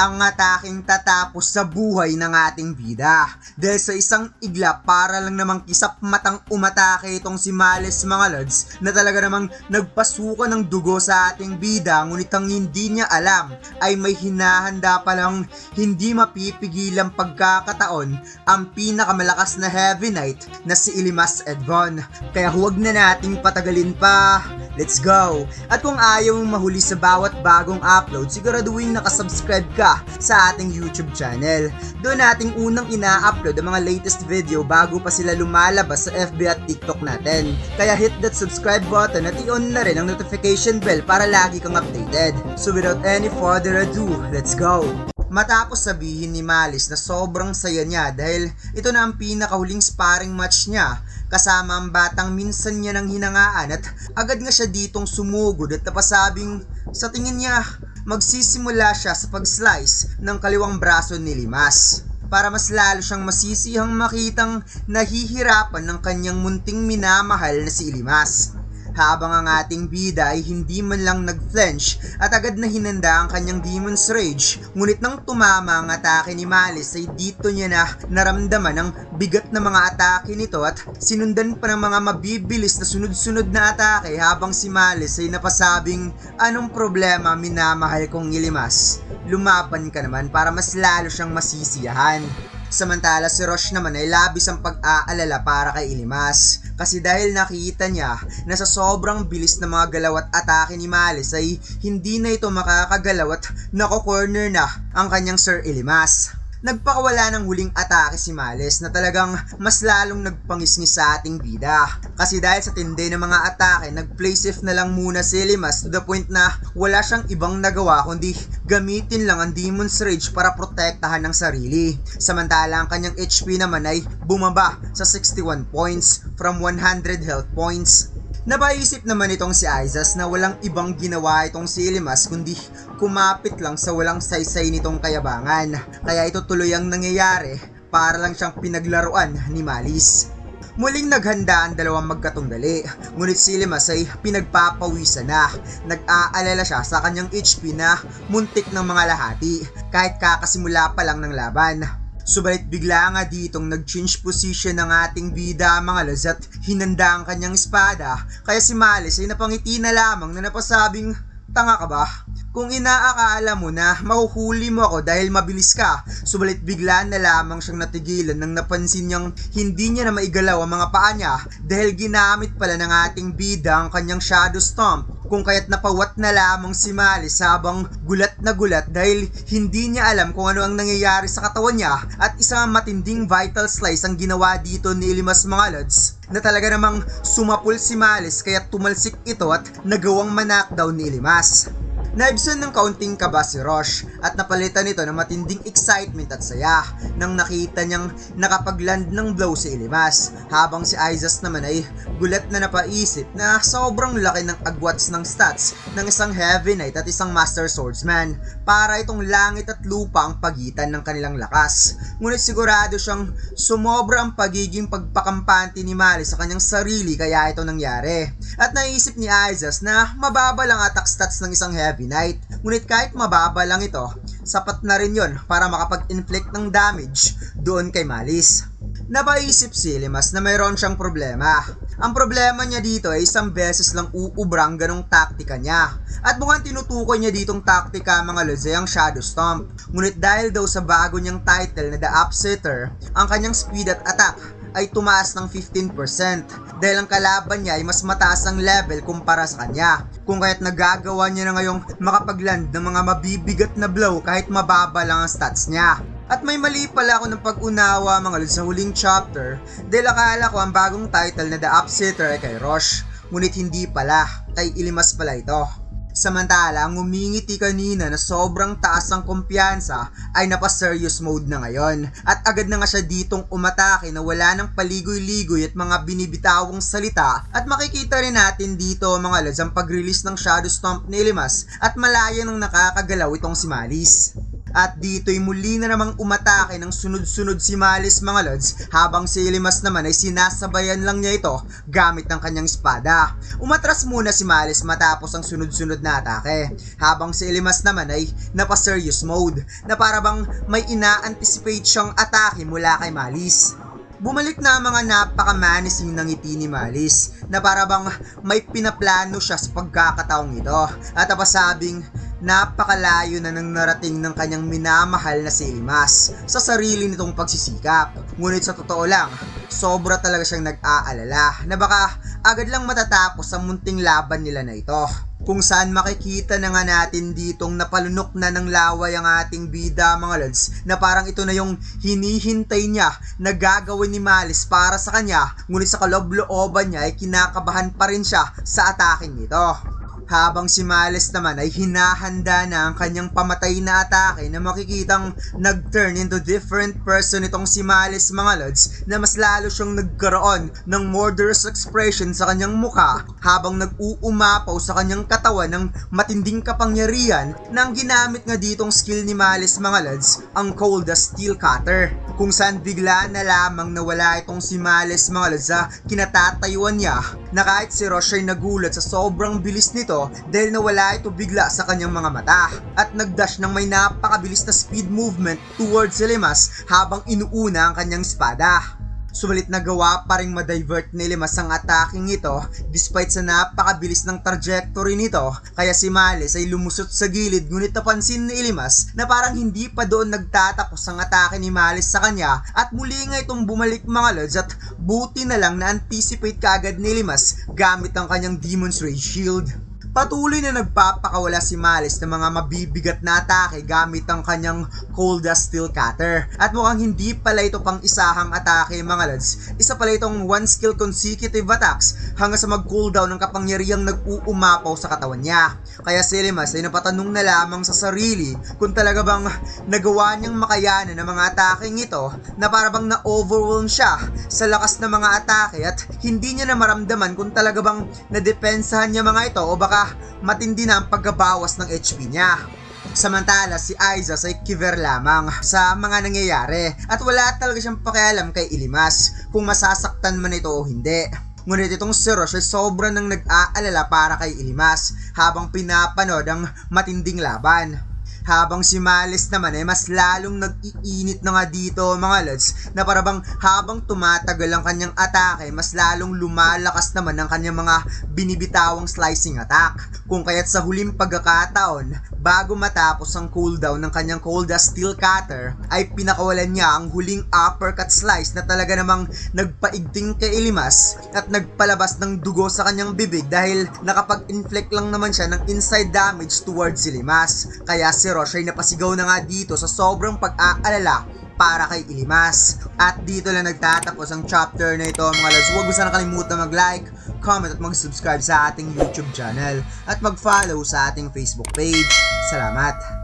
ang ataking tatapos sa buhay ng ating bida. Dahil sa isang igla para lang namang kisap matang umatake itong si Malice mga lods na talaga namang nagpasuka ng dugo sa ating bida, ngunit ang hindi niya alam ay may hinahanda palang hindi mapipigilang pagkakataon ang pinakamalakas na Heavy Knight na si Ilimas Edvon. Kaya huwag na nating patagalin pa. Let's go! At kung ayaw mong mahuli sa bawat bagong upload, siguraduhin nakasubscribe ka sa ating YouTube channel. Doon nating unang ina-upload ang mga latest video bago pa sila lumalabas sa FB at TikTok natin. Kaya hit that subscribe button at i-on na rin ang notification bell para lagi kang updated. So without any further ado, let's go! Matapos sabihin ni Malice na sobrang saya niya dahil ito na ang pinakahuling sparring match niya kasama ang batang minsan niya nang hinangaan, at agad nga siya ditong sumugod at napasabing sa tingin niya magsisimula siya sa pag-slice ng kaliwang braso ni Limas para mas lalo siyang masisihang makitang nahihirapan ng kanyang munting minamahal na si Limas. Habang ang ating bida ay hindi man lang nag-flinch at agad na hinanda ang kanyang Demon's Rage, ngunit nang tumama ang atake ni Malice ay dito niya na naramdaman ang bigat na mga atake nito at sinundan pa ng mga mabibilis na sunod-sunod na atake habang si Malice ay napasabing, anong problema minamahal kong Ilimas? Lumaban ka naman para mas lalo siyang masisiyahan. Samantala si Rosh naman ay labis ang pag-aalala para kay Ilimas kasi dahil nakita niya na sa sobrang bilis na mga galaw at atake ni Malice ay hindi na ito makakagalaw at nako-corner na ang kanyang Sir Ilimas. Nagpakawala ng huling atake si Malice na talagang mas lalong nagpangisngis sa ating bida. Kasi dahil sa tindi ng mga atake, nag-play safe na lang muna si Ilimas to the point na wala siyang ibang nagawa kundi gamitin lang ang Demon's Rage para protektahan ng sarili. Samantala ang kanyang HP naman ay bumaba sa 61 points from 100 health points. Napaisip naman itong si Aizas na walang ibang ginawa itong si Ilimas kundi kumapit lang sa walang saysay nitong kayabangan. Kaya ito tuloy ang nangyayari para lang siyang pinaglaruan ni Malice. Muling naghanda ang dalawang magkatunggali, ngunit si Ilimas ay pinagpapawisan na. Nag-aalala siya sa kanyang HP na muntik ng mga lahati kahit kakasimula pa lang ng laban. Subalit bigla nga ditong nag-change position ng ating bida mga lods at hinanda ang kanyang espada, kaya si Malice ay napangiti na lamang na napasabing, tanga ka ba? Kung inaakala mo na mahuhuli mo ako dahil mabilis ka, subalit bigla na lamang siyang natigilan nang napansin niyang hindi niya na maigalaw ang mga paa niya dahil ginamit pala ng ating bida ang kanyang Shadow Stomp, kung kaya't napawat na lamang si Malice habang gulat na gulat dahil hindi niya alam kung ano ang nangyayari sa katawan niya, at isang matinding vital slice ang ginawa dito ni Ilimas mga lods na talaga namang sumapul si Malice kaya tumalsik ito at nagawang manakdown ni Ilimas. Naibsan ng kaunting kaba si Rosh at napalitan nito ng matinding excitement at saya nang nakita niyang nakapagland ng blow si Ilimas, habang si Aizas naman ay gulat na napaisip na sobrang laki ng agwats ng stats ng isang Heavy Knight at isang Master Swordsman para itong langit at lupa ang pagitan ng kanilang lakas. Ngunit sigurado siyang sumobra ang pagiging pagpakampante ni Malice sa kanyang sarili kaya ito nangyari, at naisip ni Aizas na mababa lang attack stats ng isang Heavy Knight, ngunit kahit mababa lang ito, sapat na rin yon para makapag-inflict ng damage doon kay Malice. Napaisip si Ilimas na mayroon siyang problema. Ang problema niya dito ay isang beses lang uubrang ganong taktika niya, at mukhang tinutukoy niya ditong taktika mga lods ay ang Shadow Stomp. Ngunit dahil daw sa bago niyang title na The Upsetter, ang kanyang speed at attack ay tumaas ng 15% dahil ang kalaban niya ay mas mataas ang level kumpara sa kanya, kung kaya't nagagawa niya na ngayong makapagland ng mga mabibigat na blow kahit mababa lang ang stats niya. At may mali pala ako ng pag-unawa mga lods sa huling chapter dahil akala ko ang bagong title na The Upsetter ay kay Rosh, ngunit hindi pala, kay Ilimas pala ito. Samantala, ang umingiti kanina na sobrang taas ang kumpiyansa ay napa-serious mode na ngayon, at agad na nga siya ditong umatake na wala ng paligoy-ligoy at mga binibitawang salita, at makikita rin natin dito mga lods ang pag-release ng Shadow Stomp ni Ilimas at malaya nang nakakagalaw itong si Malice. At dito'y muli na namang umatake ng sunod-sunod si Malice mga lods, habang si Ilimas naman ay sinasabayan lang niya ito gamit ang kanyang espada. Umatras muna si Malice matapos ang sunod-sunod na atake, habang si Ilimas naman ay napa-serious mode na para bang may ina-anticipate siyang atake mula kay Malice. Bumalik na ang mga napaka-menacing ng ngiti ni Malice na para bang may pinaplano siya sa pagkakataong ito, at napasabing napakalayo na nang narating ng kanyang minamahal na si Ilimas sa sarili nitong pagsisikap. Ngunit sa totoo lang, sobra talaga siyang nag-aalala na baka agad lang matatapos ang munting laban nila na ito. Kung saan makikita na nga natin ditong napalunok na ng laway ang ating bida mga lods, na parang ito na yung hinihintay niya na gagawin ni Malice para sa kanya, ngunit sa kaloob-looban niya ay kinakabahan pa rin siya sa ataking ito. Habang si Malice naman ay hinahanda na ang kanyang pamatay na atake, na makikitang nag-turn into different person itong si Malice mga lods, na mas lalo siyang nagkaroon ng murderous expression sa kanyang mukha habang nag-uumapaw sa kanyang katawan ng matinding kapangyarihan, na ang ginamit nga ditong skill ni Malice mga lods, ang Cold as Steel Cutter, kung saan bigla na lamang nawala itong si Malice mga lods sa kinatatayuan niya, na kahit si Roche ay nagulat sa sobrang bilis nito dahil nawala ito bigla sa kanyang mga mata, at nagdash ng may napakabilis na speed movement towards Ilimas habang inuuna ang kanyang espada. Subalit nagawa pa ring ma-divert ni Ilimas ang ataking ito despite sa napakabilis ng trajectory nito, kaya si Malice ay lumusot sa gilid, ngunit napansin ni Ilimas na parang hindi pa doon nagtatapos ang atake ni Malice sa kanya, at muli nga itong bumalik mga lods, at buti na lang na anticipate kaagad ni Ilimas gamit ang kanyang Demon's Rage Shield. Patuloy na nagpapakawala si Malice ng mga mabibigat na atake gamit ang kanyang Cold as Steel Cutter, at mukhang hindi pala ito pang isahang atake mga lods, isa pala itong one skill consecutive attacks hanggang sa mag-cooldown ng kapangyarihang nag-uumapaw sa katawan niya. Kaya si Ilimas ay napatanong na lamang sa sarili kung talaga bang nagawa niyang makayanan ng mga ataking ito, na para bang na-overwhelm siya sa lakas ng mga atake at hindi niya na maramdaman kung talaga bang nadepensahan niya mga ito o baka matindi na ang pagkabawas ng HP niya. Samantala si Aiza ay kiver lamang sa mga nangyayari at wala talaga siyang pakialam kay Ilimas kung masasaktan man ito o hindi. Ngunit itong si Roche ay sobra nang nag-aalala para kay Ilimas habang pinapanood ang matinding laban. Habang si Malice naman ay mas lalong nag-iinit na nga dito mga lods, na parabang habang tumatagal ang kanyang atake, mas lalong lumalakas naman ang kanyang mga binibitawang slicing attack. Kung kaya't sa huling pagkakataon, bago matapos ang cooldown ng kanyang Cold as Steel Cutter, ay pinakawalan niya ang huling uppercut slice na talaga namang nagpaigting kay Ilimas at nagpalabas ng dugo sa kanyang bibig dahil nakapag-inflict lang naman siya ng inside damage towards Ilimas. Kaya si Roche ay napasigaw na nga dito sa sobrang pag-aalala para kay Ilimas. At dito lang nagtatapos ang chapter na ito mga lods. Huwag mo sana kalimutan mag-like, comment at mag-subscribe sa ating YouTube channel at mag-follow sa ating Facebook page. Salamat!